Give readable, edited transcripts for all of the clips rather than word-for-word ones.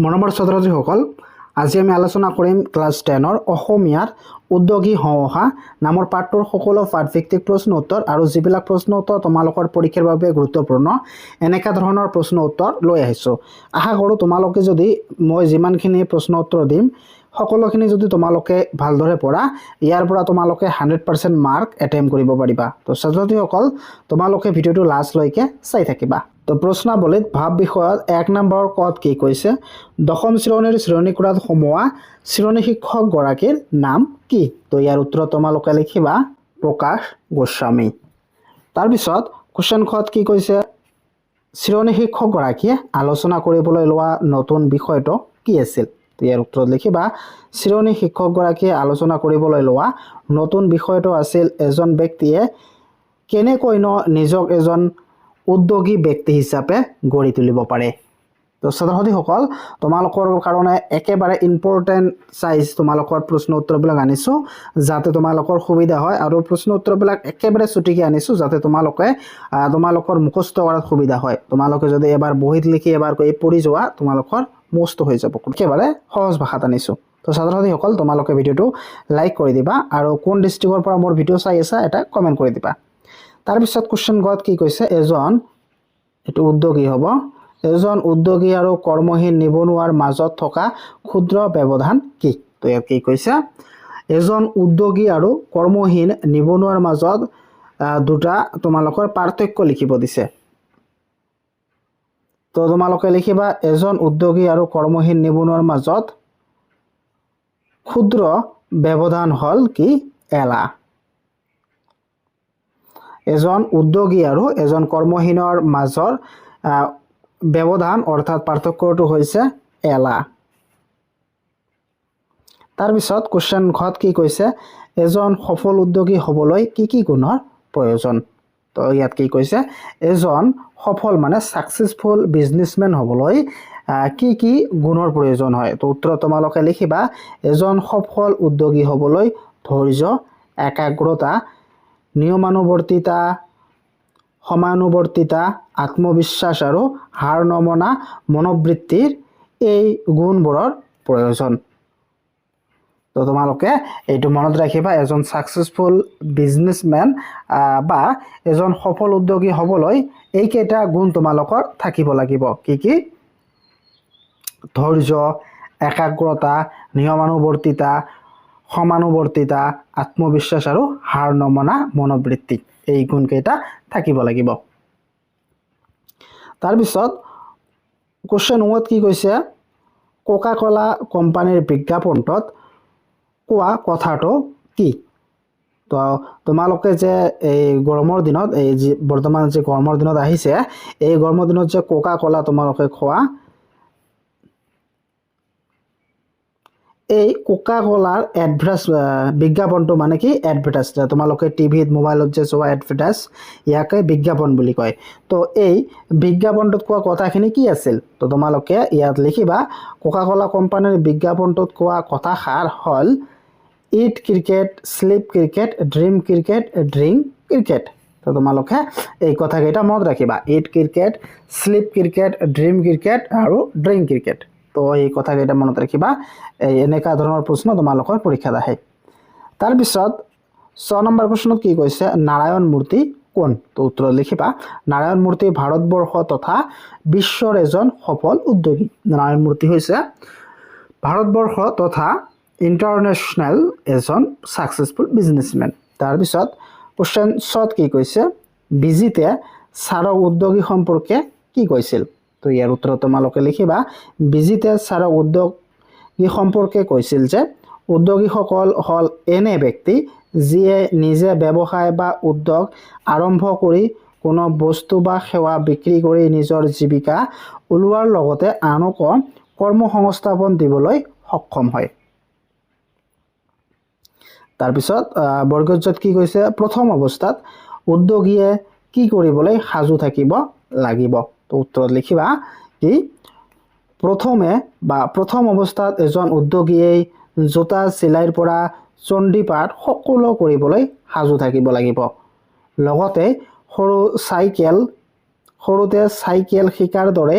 মৰমৰ ছাত্ৰ-ছাত্ৰীসকল, আজি আমি আলোচনা কৰিম ক্লাছ 10ৰ অসমীয়াৰ উদ্যোগী হওঁ অহা নামৰ পাঠটোৰ সকলো পাঠভিত্তিক প্ৰশ্ন উত্তৰ আৰু যিবিলাক প্ৰশ্ন উত্তৰ তোমালোকৰ পৰীক্ষাৰ বাবে গুৰুত্বপূৰ্ণ এনেকা ধৰণৰ প্ৰশ্ন উত্তৰ লৈ আহিছোঁ। আশা কৰোঁ তোমালোকে যদি মই যিমানখিনি প্ৰশ্ন উত্তৰ দিম সকলোখিনি যদি তোমালোকে ভালদৰে পঢ়া ইয়াৰ পৰা তোমালোকে 100% মাৰ্ক এটেম্প কৰিব পাৰিবা। তো ছাত্ৰ-ছাত্ৰীসকল তোমালোকে ভিডিঅ'টো লাষ্টলৈকে চাই থাকিবা। তো প্ৰশ্নাৱলীত ভাৱ বিষয়ত 1 নম্বৰৰ কত কি কৈছে, দশম শ্ৰেণীৰ শ্ৰেণীকোঠাত সোমোৱা শ্ৰেণী শিক্ষকগৰাকীৰ নাম কি? তো ইয়াৰ উত্তৰ তোমালোকে লিখিবা প্ৰকাশ গোস্বামী। তাৰপিছত কুৱেশ্যন খত কি কৈছে, শ্ৰেণী শিক্ষকগৰাকীয়ে আলোচনা কৰিবলৈ লোৱা নতুন বিষয়টো কি আছিল? তো ইয়াৰ উত্তৰত লিখিবা শ্ৰেণী শিক্ষকগৰাকীয়ে আলোচনা কৰিবলৈ লোৱা নতুন বিষয়টো আছিল এজন ব্যক্তিয়ে কেনেকৈ নিজক এজন উদ্যোগী ব্যক্তি হিচাপে গঢ়ি তুলিব পাৰে। তো ছাত্ৰ-ছাত্ৰীসকল তোমালোকৰ কাৰণে একেবাৰে ইম্পৰ্টেণ্ট চাইজ তোমালোকৰ প্ৰশ্ন উত্তৰবিলাক আনিছোঁ যাতে তোমালোকৰ সুবিধা হয়, আৰু প্ৰশ্ন উত্তৰবিলাক একেবাৰে চুটিকৈ আনিছোঁ যাতে তোমালোকৰ মুখস্থ কৰাত সুবিধা হয়। তোমালোকে যদি এবাৰ বহীত লিখি এবাৰ পঢ়ি যোৱা তোমালোকৰ মুখস্থ হৈ যাব। একেবাৰে সহজ ভাষাত আনিছোঁ। তো ছাত্ৰ-ছাত্ৰীসকল তোমালোকে ভিডিঅ'টো লাইক কৰি দিবা আৰু কোন ডিষ্ট্ৰিক্টৰ পৰা মোৰ ভিডিঅ' চাই আছা এটা কমেণ্ট কৰি দিবা। তাৰপিছত কুৱেশ্যন গত কি কৈছে, এইটো উদ্যোগী হ'ব, এজন উদ্যোগী আৰু কৰ্মহীন নিবনুৱাৰ মাজত থকা ক্ষুদ্ৰ ব্যৱধান কি? তো ইয়াত কি কৈছে, এজন উদ্যোগী আৰু কৰ্মহীন নিবনুৱাৰ মাজত দুটা তোমালোকৰ পাৰ্থক্য লিখিব দিছে। তো তোমালোকে লিখিবা এজন উদ্যোগী আৰু কৰ্মহীন নিবনুৱাৰ মাজত ক্ষুদ্ৰ ব্যৱধান হ'ল কি? এলা। এজন উদ্যোগী আৰু এজন কৰ্মহীনৰ মাজৰ ব্যৱধান অৰ্থাৎ পাৰ্থক্যটো হৈছে এলা। তাৰপিছত কুৱেশ্যন ঘত কি কৈছে, এজন সফল উদ্যোগী হ'বলৈ কি কি গুণৰ প্ৰয়োজন? তো ইয়াত কি কৈছে, এজন সফল মানে ছাকচেছফুল বিজনেছমেন হ'বলৈ কি কি গুণৰ প্ৰয়োজন হয়? তো উত্তৰ তোমালোকে লিখিবা এজন সফল উদ্যোগী হ'বলৈ ধৈৰ্য, একাগ্ৰতা, নিয়মানুৱৰ্তিতা, সমানুৱৰ্তিতা, আত্মবিশ্বাস আৰু হাৰ নমনা মনোবৃত্তিৰ এই গুণবোৰৰ প্ৰয়োজন। তো তোমালোকে এইটো মনত ৰাখিবা, এজন ছাকচেছফুল বিজনেছমেন বা এজন সফল উদ্যোগী হ'বলৈ এইকেইটা গুণ তোমালোকৰ থাকিব লাগিব। কি কি? ধৈৰ্য, একাগ্ৰতা, নিয়মানুৱৰ্তিতা, সমানুৱৰ্তিতা, আত্মবিশ্বাস আৰু হাৰ নমনা মনোবৃত্তি, এই গুণকেইটা থাকিব লাগিব। তাৰপিছত কুৱেশ্যন ওৱাত কি কৈছে, কোকা কোলা কোম্পানীৰ বিজ্ঞাপনটোত কোৱা কথাটো কি? তো তোমালোকে যে এই গৰমৰ দিনত বৰ্তমান যে গৰমৰ দিনত আহিছে, এই গৰমৰ দিনত যে কোকা কোলা তোমালোকে খোৱা, এই কোকা কোলাৰ বিজ্ঞাপনটো মানে কি? এডভাৰটাইজ। তোমালোকে টিভিত মোবাইলত যে চোৱা এডভাৰটাইজ, ইয়াকে বিজ্ঞাপন বুলি কয়। তো এই বিজ্ঞাপনটোত কোৱা কথাখিনি কি আছিল? তো তোমালোকে ইয়াত লিখিবা কোকা কোলা কোম্পানীৰ বিজ্ঞাপনটোত কোৱা কথাষাৰ হ'ল eat cricket, sleep cricket, dream cricket, drink cricket. তো তোমালোকে এই কথাকেইটা মনত ৰাখিবা, eat cricket, sleep cricket, dream cricket আৰু ড্ৰিংক ক্ৰিকেট। তো এই কথাকেইটা মনত ৰাখিবা, এনেকুৱা ধৰণৰ প্ৰশ্ন তোমালোকৰ পৰীক্ষাত আহে। তাৰপিছত 6 নম্বৰ প্ৰশ্নত কি কৈছে, নাৰায়ণ মূৰ্তি কোন? তো উত্তৰত লিখিবা নাৰায়ণ মূৰ্তি ভাৰতবৰ্ষ তথা বিশ্বৰ এজন সফল উদ্যোগী। নাৰায়ণ মূৰ্তি হৈছে ভাৰতবৰ্ষ তথা ইণ্টাৰনেশ্যনেল এজন ছাকচেছফুল বিজনেছমেন। তাৰপিছত কুৱেশ্যন 6 কি কৈছে, বিজিতে চাৰক উদ্যোগী সম্পৰ্কে কি কৈছিল? তো ইয়াৰ উত্তৰত তোমালোকে লিখিবা বিজিতে চাৰক উদ্যোগী সম্পৰ্কে কৈছিল যে উদ্যোগীসকল হ'ল এনে ব্যক্তি যিয়ে নিজে ব্যৱসায় বা উদ্যোগ আৰম্ভ কৰি কোনো বস্তু বা সেৱা বিক্ৰী কৰি নিজৰ জীৱিকা ওলোৱাৰ লগতে আনকো কৰ্মসংস্থাপন দিবলৈ সক্ষম হয়। তাৰপিছত বৰ্গজত কি কৈছে, প্ৰথম অৱস্থাত উদ্যোগীয়ে কি কৰিবলৈ সাজু থাকিব লাগিব? তো উত্তৰত লিখিবা কি প্ৰথম অৱস্থাত এজন উদ্যোগীয়ে জোতা চিলাইৰ পৰা চণ্ডীপাঠ সকলো কৰিবলৈ সাজু থাকিব লাগিব। লগতে সৰুতে চাইকেল শিকাৰ দৰে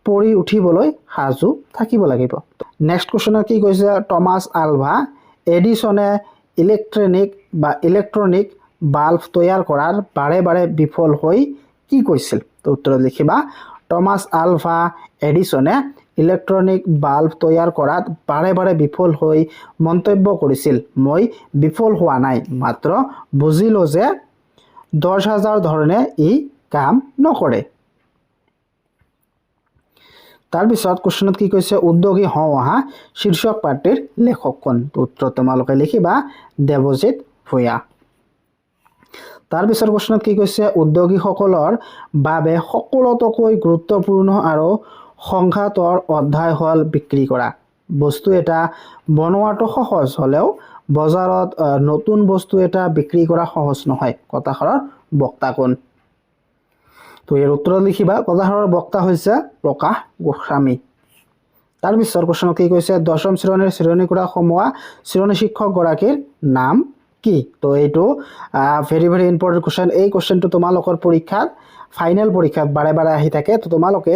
পৰি উঠিবলৈ সাজু থাকিব লাগিব। নেক্সট কুৱেশ্যনত কি কৈছে, টমাছ আলভা এডিছনে ইলেক্ট্ৰনিক বাল্ব তৈয়াৰ কৰাৰ বাৰে বাৰে বিফল হৈ কি কৈছিল? তো উত্তৰত লিখিবা, টমাছ আলভা এডিছনে ইলেক্ট্ৰনিক বাল্ব তৈয়াৰ কৰাত বাৰে বাৰে বিফল হৈ মন্তব্য কৰিছিল, মই বিফল হোৱা নাই, মাত্ৰ বুজিলো যে 10,000 ধৰণে ই কাম নকৰে। তাৰপিছত কুৱেশ্যনত কি কৈছে, উদ্যোগী হওঁ অহা শীৰ্ষক পাঠটিৰ লেখক কোন? উত্তৰ তোমালোকে লিখিবা, দেৱজিৎ ভূঞা। তাৰপিছত কুৱেশ্যনত কি কৈছে, উদ্যোগীসকলৰ বাবে সকলোতকৈ গুৰুত্বপূৰ্ণ আৰু সংঘাতৰ অধ্যায় হ'ল বিক্ৰী কৰা। বস্তু এটা বনোৱাটো সহজ হ'লেও বজাৰত নতুন বস্তু এটা বিক্ৰী কৰা সহজ নহয়। কথাষাৰৰ বক্তা কোন? তো ইয়াৰ উত্তৰত লিখিবা, কথাষাৰৰ বক্তা হৈছে প্ৰকাশ গোস্বামী। তাৰপিছত কুৱেশ্যনত কি কৈছে, 10ম শ্ৰেণীৰ শ্ৰেণীকোঠা সোমোৱা শ্ৰেণী শিক্ষকগৰাকীৰ নাম কি? তো এইটো ভেৰি ভেৰি ইম্পৰ্টেণ্ট কুৱেশ্যন। এই কুৱেশ্যনটো তোমালোকৰ পৰীক্ষাত ফাইনেল পৰীক্ষাত বাৰে বাৰে আহি থাকে। তো তোমালোকে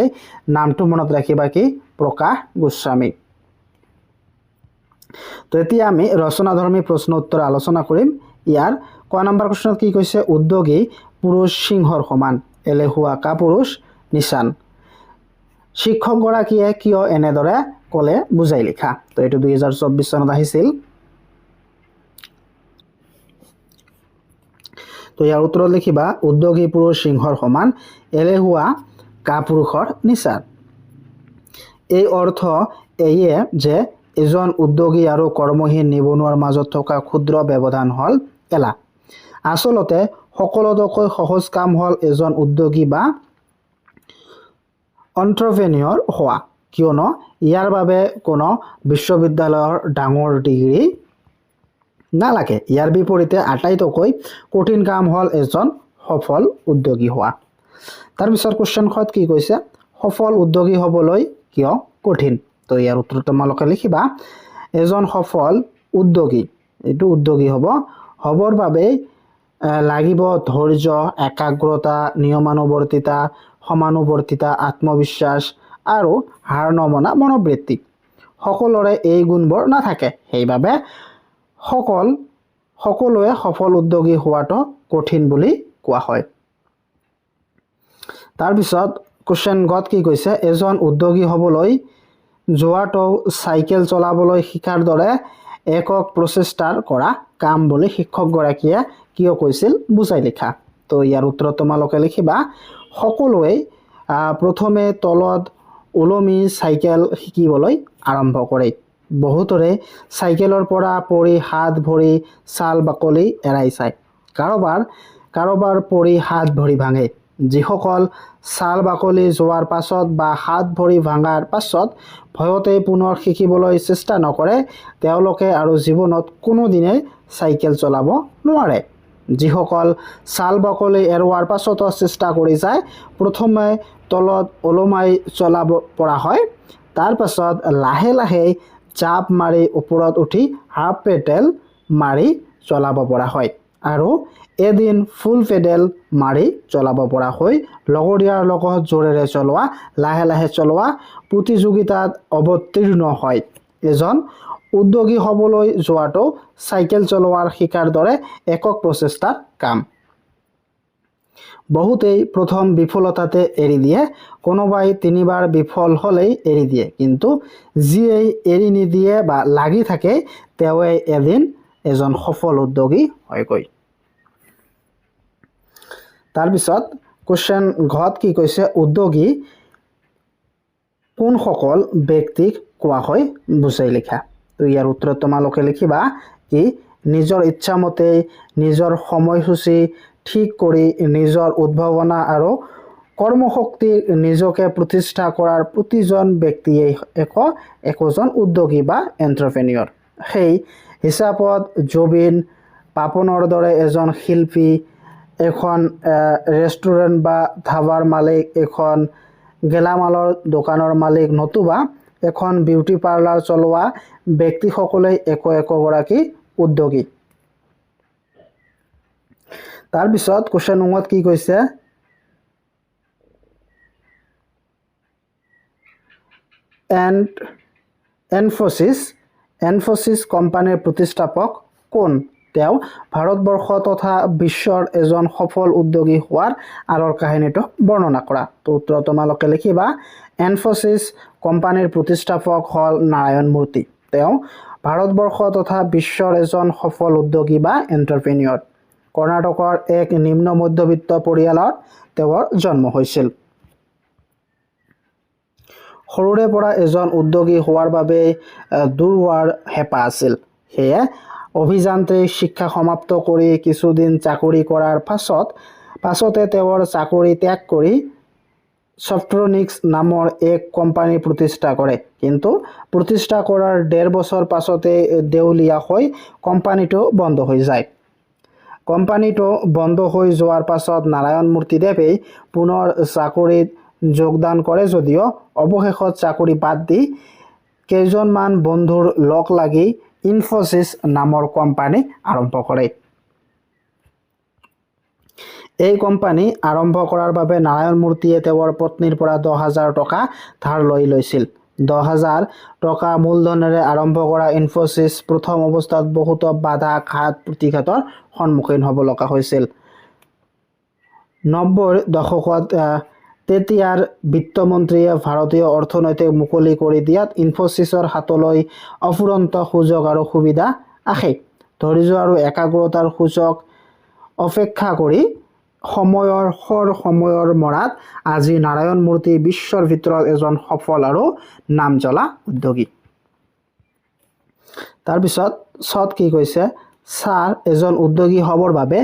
নামটো মনত ৰাখিবা, কি? প্ৰকাশ গোস্বামী। তো এতিয়া আমি ৰচনাধৰ্মী প্ৰশ্ন উত্তৰ আলোচনা কৰিম। ইয়াৰ ক নম্বৰ কুৱেশ্যনত কি কৈছে, উদ্যোগী পুৰুষ সিংহৰ সমান, এলেহুৱা কাপুৰুষ নিচান। শিক্ষকগৰাকীয়ে কিয় এনেদৰে ক'লে বুজাই লিখা। তো এইটো 2024 চনত আহিছিল। তো ইয়াৰ উত্তৰত লিখিবা, উদ্যোগী পুৰুষ সিংহৰ সমান, এলেহুৱা কাপুৰুষৰ নিচান। এই অৰ্থ এইয়ে যে এজন উদ্যোগী আৰু কৰ্মহীন নিবনুৱাৰ মাজত থকা ক্ষুদ্ৰ ব্যৱধান হ'ল এলাহ। আচলতে সকলোতকৈ সহজ কাম হ'ল এজন উদ্যোগী বা এণ্ট্ৰপ্ৰেনিয়ৰ হোৱা, কিয়নো ইয়াৰ বাবে কোনো বিশ্ববিদ্যালয়ৰ ডাঙৰ ডিগ্ৰী নালাগে। ইয়াৰ বিপৰীতে আটাইতকৈ কঠিন কাম হ'ল এজন সফল উদ্যোগী হোৱা। তাৰপিছত কুৱেশ্যন খত কি কৈছে, সফল উদ্যোগী হ'বলৈ কিয় কঠিন? তো ইয়াৰ উত্তৰ তোমালোকে লিখিবা, এজন সফল উদ্যোগী, এইটো উদ্যোগী হ'বৰ বাবে লাগিব ধৈৰ্য, একাগ্ৰতা, নিয়মানুৱৰ্তিতা, সমানুৱৰ্তিতা, আত্মবিশ্বাস আৰু হাৰ নমনা মনোবৃত্তি। সকলোৰে এই গুণবোৰ নাথাকে, সেইবাবে সকলোৱে সফল উদ্যোগী হোৱাটো কঠিন বুলি কোৱা হয়। তাৰপিছত কুৱেশ্যন গত কি কৈছে, এজন উদ্যোগী হ'বলৈ যোৱাটো চাইকেল চলাবলৈ শিকাৰ দৰে একক প্ৰচেষ্টাৰ কৰা কাম বুলি শিক্ষকগৰাকীয়ে কিয় কৈছিল বুজাই লিখা। তো ইয়াৰ উত্তৰত তোমালোকে লিখিবা, সকলোৱে প্ৰথমে তলত ওলমি চাইকেল শিকিবলৈ আৰম্ভ কৰে। বহুতৰে চাইকেলৰ পৰা পৰি হাত ভৰি ছাল বাকলি এৰাই যায়। কাৰোবাৰ পৰি হাত ভৰি ভাঙে। যিসকল ছাল বাকলি যোৱাৰ পাছত বা হাত ভৰি ভাঙাৰ পাছত ভয়তে পুনৰ শিকিবলৈ চেষ্টা নকৰে, তেওঁলোকে আৰু জীৱনত কোনোদিনে চাইকেল চলাব নোৱাৰে। যিসকল ছাল বাকলি এৰুৱাৰ পাছতো চেষ্টা কৰি যায়, প্ৰথমে তলত ওলমাই চলাব পৰা হয়, তাৰ পাছত লাহে লাহে জাপ মাৰি ওপৰত উঠি হাফ পেডেল মাৰি চলাব পৰা হয়, আৰু এদিন ফুল পেডেল মাৰি চলাব পৰা হৈ লগৰীয়াৰ লগত জোৰেৰে চলোৱা, লাহে লাহে চলোৱা প্ৰতিযোগিতাত অৱতীৰ্ণ হয়। এজন উদ্যোগী হ'বলৈ যোৱাটো চাইকেল চলোৱাৰ শিকাৰ দৰে একক প্ৰচেষ্টাৰ কাম। বহুতেই প্ৰথম বিফলতাতে এৰি দিয়ে, কোনোবাই 3বাৰ বিফল হ'লেই এৰি দিয়ে, কিন্তু যিয়েই এৰি নিদিয়ে বা লাগি থাকে, তেওঁৱেই এদিন এজন সফল উদ্যোগী হয়গৈ। তাৰপিছত কুৱেশ্যন ঘত কি কৈছে, উদ্যোগী কোনসকল ব্যক্তিক কোৱা হয় বুজাই লিখা। তো ইয়াৰ উত্তৰত তোমালোকে লিখিবা, কি? নিজৰ ইচ্ছামতে নিজৰ সময়সূচী ঠিক কৰি নিজৰ উদ্ভাৱনা আৰু কৰ্মশক্তি নিজকে প্ৰতিষ্ঠা কৰাৰ প্ৰতিজন ব্যক্তিয়েই একোজন উদ্যোগী বা এণ্ট্ৰপ্ৰেনিয়ৰ। সেই হিচাপত জুবিন পাপনৰ দৰে এজন শিল্পী, এখন ৰেষ্টুৰেণ্ট বা ধাবাৰ মালিক, এখন গেলামালৰ দোকানৰ মালিক, নতুবা এখন বিউটি পাৰ্লাৰ চলোৱা ব্যক্তিসকলেই একোগৰাকী উদ্যোগী। তাৰপিছত কুৱেশ্যন 9ত কি কৈছে, এণ্ড এনফোচিছ কোম্পানীৰ প্ৰতিষ্ঠাপক কোন? তেওঁ ভাৰতবৰ্ষ তথা বিশ্বৰ এজন সফল উদ্যোগী হোৱাৰ আঁৰৰ কাহিনীটো বৰ্ণনা কৰা। তো উত্তৰ তোমালোকে লিখিবা এনফোচিছ কোম্পানীৰ প্ৰতিষ্ঠাপক হ'ল নাৰায়ণ মূৰ্তি। তেওঁ ভাৰতবৰ্ষ তথা বিশ্বৰ এজন সফল উদ্যোগী বা এণ্টাৰপ্ৰেনিয়ৰ। কৰ্ণাটকৰ এক নিম্ন মধ্যবিত্ত পৰিয়ালত তেওঁৰ জন্ম হৈছিল। সৰুৰে পৰা এজন উদ্যোগী হোৱাৰ বাবে দূৰ হোৱাৰ হেঁপাহ আছিল। সেয়ে অভিযান্ত্ৰিক শিক্ষা সমাপ্ত কৰি কিছুদিন চাকৰি কৰাৰ পাছতে তেওঁৰ চাকৰি ত্যাগ কৰি ছফ্ট্ৰনিক্স নামৰ এক কোম্পানী প্ৰতিষ্ঠা কৰে। কিন্তু প্ৰতিষ্ঠা কৰাৰ 1.5 বছৰ পাছতে দেউলীয়া হৈ কোম্পানীটো বন্ধ হৈ যায়। কোম্পানীটো বন্ধ হৈ যোৱাৰ পাছত নাৰায়ণ মূৰ্তিদেৱে পুনৰ চাকৰিত যোগদান কৰে যদিও অৱশেষত চাকৰি বাদ দি কেইজনমান বন্ধুৰ লগ লাগি ইনফোচিছ নামৰ কোম্পানী আৰম্ভ কৰে। এই কোম্পানী আৰম্ভ কৰাৰ বাবে নাৰায়ণ মূৰ্তিয়ে তেওঁৰ পত্নীৰ পৰা 10,000 টকা ধাৰ লৈছিল। 10,000 টকা মূলধনেৰে আৰম্ভ কৰা ইনফোচিছ প্ৰথম অৱস্থাত বহুতো বাধা ঘাত প্ৰতিঘাতৰ সন্মুখীন হ'ব লগা হৈছিল। 90ৰ দশকত তেতিয়াৰ বিত্তমন্ত্ৰীয়ে ভাৰতীয় অৰ্থনৈতিক মুকলি কৰি দিয়াত ইনফোচিছৰ হাতলৈ অফুৰন্ত সুযোগ আৰু সুবিধা আহে। ধৈৰ্য আৰু একাগ্ৰতাৰ সুযোগ অপেক্ষা কৰি সময়ৰ মৰাত আজি নাৰায়ণ মূৰ্তি বিশ্বৰ ভিতৰত এজন সফল আৰু নাম জ্বলা উদ্যোগী। তাৰপিছত কি কৈছে, ছাৰ এজন উদ্যোগী হ'বৰ বাবে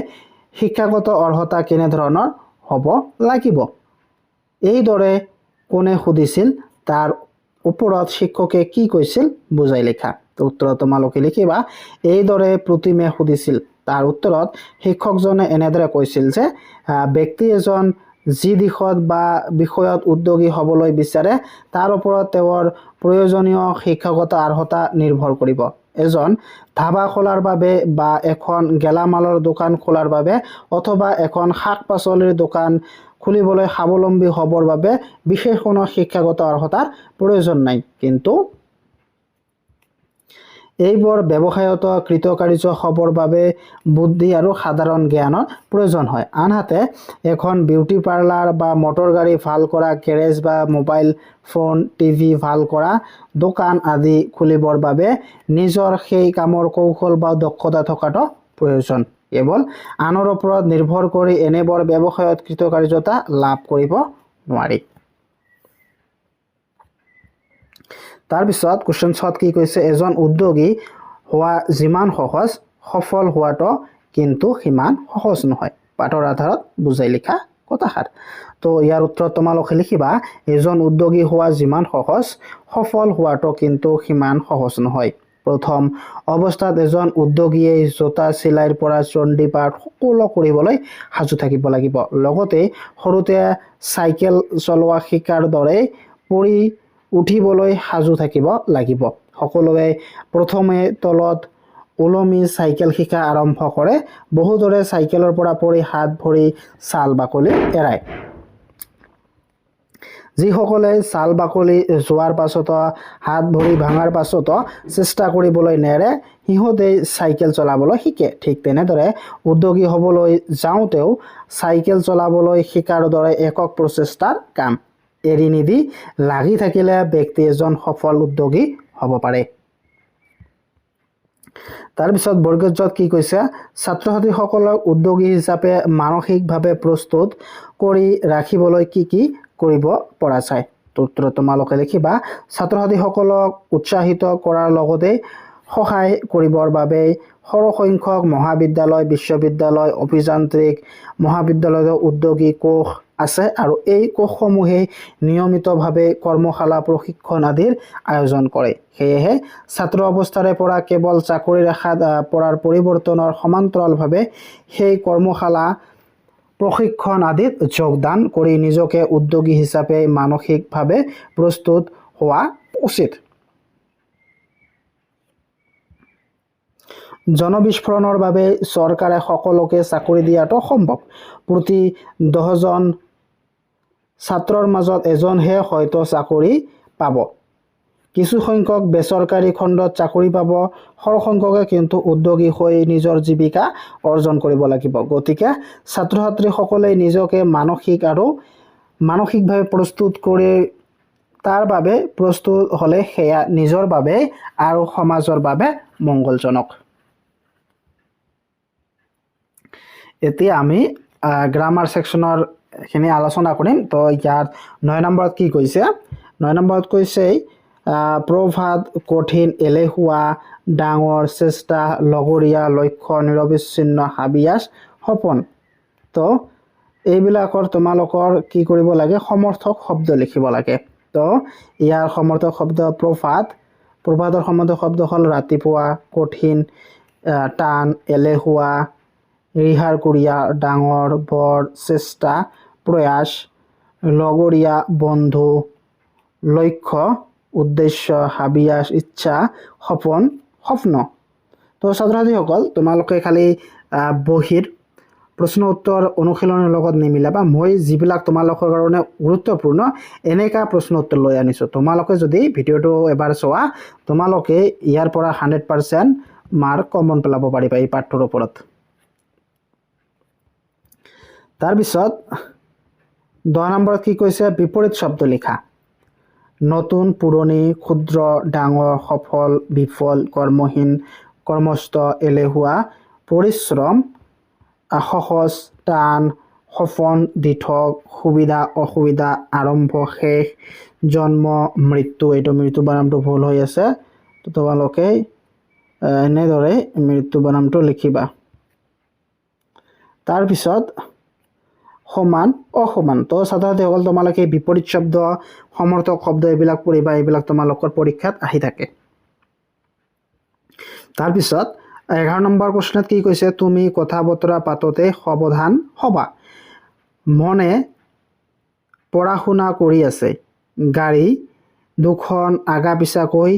শিক্ষাগত অৰ্হতা কেনেধৰণৰ হ'ব লাগিব? এইদৰে কোনে সুধিছিল, তাৰ ওপৰত শিক্ষকে কি কৈছিল বুজাই লিখা। উত্তৰত তোমালোকে লিখিবা এইদৰে প্ৰতিমে সুধিছিল। তাৰ উত্তৰত শিক্ষকজনে এনেদৰে কৈছিল যে ব্যক্তি এজন যি দিশত বা বিষয়ত উদ্যোগী হ'বলৈ বিচাৰে তাৰ ওপৰত তেওঁৰ প্ৰয়োজনীয় শিক্ষাগত অৰ্হতা নিৰ্ভৰ কৰিব। এজন ধাবা খোলাৰ বাবে বা এখন গেলামালৰ দোকান খোলাৰ বাবে অথবা এখন শাক-পাচলিৰ দোকান খুলিবলৈ স্বাৱলম্বী হ'বৰ বাবে বিশেষ কোনো শিক্ষাগত অৰ্হতাৰ প্ৰয়োজন নাই। কিন্তু এইবোৰ ব্যৱসায়ত কৃতকাৰ্য হ'বৰ বাবে বুদ্ধি আৰু সাধাৰণ জ্ঞানৰ প্ৰয়োজন হয়। আনহাতে এখন বিউটি পাৰ্লাৰ বা মটৰ গাড়ী ভাল কৰা গেৰেজ বা মোবাইল ফোন টিভি ভাল কৰা দোকান আদি খুলিবৰ বাবে নিজৰ সেই কামৰ কৌশল বা দক্ষতা থকাটো প্ৰয়োজন। কেৱল আনৰ ওপৰত নিৰ্ভৰ কৰি এনেবোৰ ব্যৱসায়ত কৃতকাৰ্যতা লাভ কৰিব নোৱাৰি। তাৰপিছত কুৱেশ্যন 6 কি কৈছে, এজন উদ্যোগী হোৱা যিমান সহজ সফল হোৱাটো কিন্তু সিমান সহজ নহয়। পাঠৰ আধাৰত বুজাই লিখা কথাষাৰ। তো ইয়াৰ উত্তৰত তোমালোকে লিখিবা এজন উদ্যোগী হোৱা যিমান সহজ সফল হোৱাটো কিন্তু সিমান সহজ নহয়। প্ৰথম অৱস্থাত এজন উদ্যোগীয়ে জোতা চিলাইৰ পৰা চণ্ডীপাঠ সকলো কৰিবলৈ সাজু থাকিব লাগিব। লগতে সৰুতে চাইকেল চলোৱা শিকাৰ দৰে পৰি উঠিবলৈ সাজু থাকিব লাগিব। সকলোৱে প্ৰথমে তলত ওলমি চাইকেল শিকা আৰম্ভ কৰে। বহুদৰে চাইকেলৰ পৰা পৰি হাত ভৰি ছাল বাকলি এৰাই। যিসকলে ছাল বাকলি যোৱাৰ পাছতো হাত ভৰি ভাঙাৰ পাছতো চেষ্টা কৰিবলৈ নেৰে সিহঁতে চাইকেল চলাবলৈ শিকে। ঠিক তেনেদৰে উদ্যোগী হ'বলৈ যাওঁতেও চাইকেল চলাবলৈ শিকাৰ দৰে একক প্ৰচেষ্টাৰ কাম। এৰি নিদি লাগি থাকিলে ব্যক্তি এজন সফল উদ্যোগী হ'ব পাৰে। তাৰপিছত বৰ্গত কি কৈছে, ছাত্ৰ ছাত্ৰীসকলক উদ্যোগী হিচাপে মানসিকভাৱে প্ৰস্তুত কৰি ৰাখিবলৈ কি কৰিব পৰা যায়। উত্তৰত তোমালোকে লিখিবা ছাত্ৰ ছাত্ৰীসকলক উৎসাহিত কৰাৰ লগতে সহায় কৰিবৰ বাবে সৰহ সংখ্যক মহাবিদ্যালয় বিশ্ববিদ্যালয় অভিযান্ত্ৰিক মহাবিদ্যালয়ৰ উদ্যোগী কোষ আছে আৰু এই কোষসমূহে নিয়মিতভাৱে কৰ্মশালা প্ৰশিক্ষণ আদিৰ আয়োজন কৰে। সেয়েহে ছাত্ৰ অৱস্থাৰে পৰা কেৱল চাকৰিৰ আশাত পৰাৰ পৰিৱৰ্তনৰ সমান্তৰালভাৱে সেই কৰ্মশালা প্ৰশিক্ষণ আদিত যোগদান কৰি নিজকে উদ্যোগী হিচাপে মানসিকভাৱে প্ৰস্তুত হোৱা উচিত। জনবিস্ফোৰণৰ বাবে চৰকাৰে সকলোকে চাকৰি দিয়াটো সম্ভৱ। প্ৰতি 10জন ছাত্ৰৰ মাজত এজনহে হয়তো চাকৰি পাব। কিছু সংখ্যক বেচৰকাৰী খণ্ডত চাকৰি পাব, সৰহসংখ্যকে কিন্তু উদ্যোগী হৈ নিজৰ জীৱিকা অৰ্জন কৰিব লাগিব। গতিকে ছাত্ৰ ছাত্ৰীসকলে নিজকে মানসিকভাৱে প্ৰস্তুত কৰি তাৰ বাবে প্ৰস্তুত হ'লে সেয়া নিজৰ বাবে আৰু সমাজৰ বাবে মংগলজনক। এতিয়া আমি গ্ৰামাৰ ছেকশ্যনৰ খিনি আলোচনা কৰিম। তো ইয়াত 9 নম্বৰত কি কৈছে? 9 নম্বৰত কৈছে প্ৰভাত, কঠিন, এলেহুৱা, ডাঙৰ, চেষ্টা, লগৰীয়া, লক্ষ্য, নিৰবিচ্ছিন্ন, হাবিয়াস, সপোন। তো এইবিলাকৰ তোমালোকৰ কি কৰিব লাগে? সমৰ্থক শব্দ লিখিব লাগে। তো ইয়াৰ সমৰ্থক শব্দ প্ৰভাত, প্ৰভাতৰ সমৰ্থক শব্দ হ'ল ৰাতিপুৱা, কঠিন, টান, এলেহুৱা, ৰিহাৰকুৰীয়া, ডাঙৰ, বৰ, চেষ্টা, প্ৰয়াস, লগৰীয়া, বন্ধু, লক্ষ্য, উদ্দেশ্য, হাবিয়াস, ইচ্ছা, সপোন, স্বপ্ন। তো ছাত্ৰ ছাত্ৰীসকল তোমালোকে খালি বহিৰ প্ৰশ্ন উত্তৰ অনুশীলনৰ লগত নিমিলাবা। মই যিবিলাক তোমালোকৰ কাৰণে গুৰুত্বপূৰ্ণ এনেকা প্ৰশ্ন উত্তৰ লৈ আনিছোঁ। তোমালোকে যদি ভিডিঅ'টো এবাৰ চোৱা তোমালোকে ইয়াৰ পৰা 100% মাৰ্ক কমন পেলাব পাৰিবা এই পাঠটোৰ ওপৰত। তাৰপিছত 10 নম্বৰত কি কৈছে? বিপৰীত শব্দ লিখা। নতুন, পুৰণি, ক্ষুদ্ৰ, ডাঙৰ, সফল, বিফল, কৰ্মহীন, কৰ্মস্থ, এলেহুৱা, পৰিশ্ৰম, সহজ, টান, সপোন, দিঠক, সুবিধা, অসুবিধা, আৰম্ভ, শেষ, জন্ম, মৃত্যু। এইটো মৃত্যু বানামটো ভুল হৈ আছে, তো তোমালোকে এনেদৰে মৃত্যু বানামটো লিখিবা। তাৰপিছত সমান, অসমান। তো ছাত্ৰ ছাত্ৰীসকল তোমালোকে বিপৰীত শব্দ, সমৰ্থক শব্দ এইবিলাক পঢ়িবা, এইবিলাক তোমালোকৰ পৰীক্ষাত আহি থাকে। তাৰপিছত 11 নম্বৰ প্ৰশ্নত কি কৈছে? তুমি কথা বতৰা পাতোতে সাৱধান হবা। মনে পঢ়া শুনা কৰি আছে, গাড়ী দুখন আগা পিছাকৈ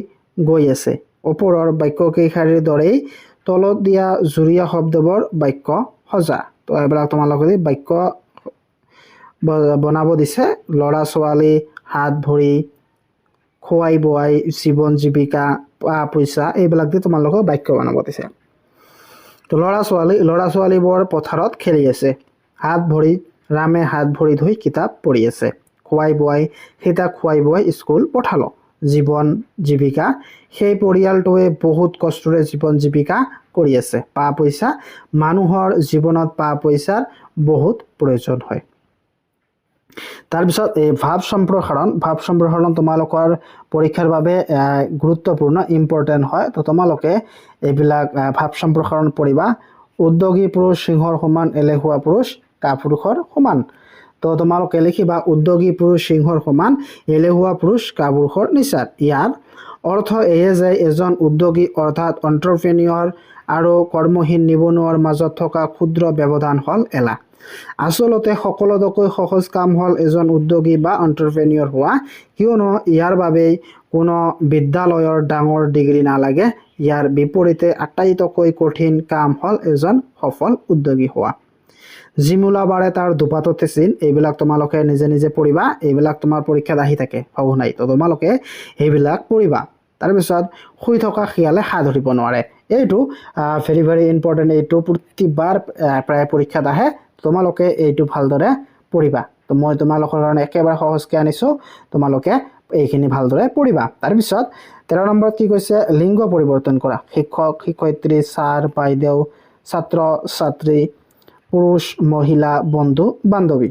গৈ আছে। ওপৰৰ বাক্যকেইষাৰীৰ দৰেই তলত দিয়া জুৰীয়া শব্দবোৰ বাক্য সজা। তো এইবিলাক তোমালোকে বাক্য বনাব দিছে। ল'ৰা ছোৱালী, হাত ভৰি, খোৱাই বোৱাই, জীৱন জীৱিকা, পইচা, এইবিলাক দি তোমালোকক বাক্য বনাব দিছে। তো ল'ৰা ছোৱালীবোৰ পথাৰত খেলি আছে। হাত ভৰি, ৰামে হাত ভৰি ধুই কিতাপ পঢ়ি আছে। খোৱাই বোৱাই, সীতাক খোৱাই বোৱাই স্কুল পঠালো। জীৱন জীৱিকা, সেই পৰিয়ালটোৱে বহুত কষ্টৰে জীৱন জীৱিকা কৰি আছে। পইচা, মানুহৰ জীৱনত পইচাৰ বহুত প্ৰয়োজন হয়। তাৰপিছত এই ভাৱ সম্প্ৰসাৰণ তোমালোকৰ পৰীক্ষাৰ বাবে গুৰুত্বপূৰ্ণ, ইম্পৰ্টেণ্ট হয়। তো তোমালোকে এইবিলাক ভাৱ সম্প্ৰসাৰণ পঢ়িবা। উদ্যোগী পুৰুষ সিংহৰ সমান, এলেহুৱা পুৰুষ কাপুৰুষৰ সমান। তো তোমালোকে লিখিবা উদ্যোগী পুৰুষ সিংহৰ সমান, এলেহুৱা পুৰুষ কাপুৰুষৰ নিচাৰ। ইয়াৰ অৰ্থ এয়ে যে এজন উদ্যোগী অৰ্থাৎ এণ্টাৰপ্ৰেনিয়ৰ আৰু কৰ্মহীন নিবনুৱাৰ মাজত থকা ক্ষুদ্ৰ ব্যৱধান হ'ল এলাহ। আচলতে সকলোতকৈ সহজ কাম হ'ল এজন উদ্যোগী বা এণ্টাৰপ্ৰেনিয়ৰ হোৱা, কিয়নো ইয়াৰ বাবেই কোনো বিদ্যালয়ৰ ডাঙৰ ডিগ্ৰী নালাগে। ইয়াৰ বিপৰীতে আটাইতকৈ কঠিন কাম হ'ল এজন সফল উদ্যোগী হোৱা। জিমুলা বাৰে তাৰ দুপাততে চিন, এইবিলাক তোমালোকে নিজে নিজে পঢ়িবা। এইবিলাক তোমাৰ পৰীক্ষাত আহি থাকে, ভাবো নাই। তো তোমালোকে এইবিলাক পঢ়িবা। তাৰপিছত শুই থকা শিয়ালে হাঁহ ধৰিব নোৱাৰে। এইটো ভেৰি ভেৰি ইম্পৰ্টেণ্ট। এইটো প্ৰতিবাৰ প্ৰায় পৰীক্ষাত আহে। তোমালোকে এইটো ভালদৰে পঢ়িবা। তো মই তোমালোকৰ কাৰণে একেবাৰে সহজকৈ আনিছোঁ, তোমালোকে এইখিনি ভালদৰে পঢ়িবা। তাৰপিছত 13 নম্বৰত কি কৈছে? লিংগ পৰিৱৰ্তন কৰা। শিক্ষক শিক্ষয়িত্ৰী, ছাৰ বাইদেউ, ছাত্ৰ ছাত্ৰী, পুৰুষ মহিলা, বন্ধু বান্ধৱী।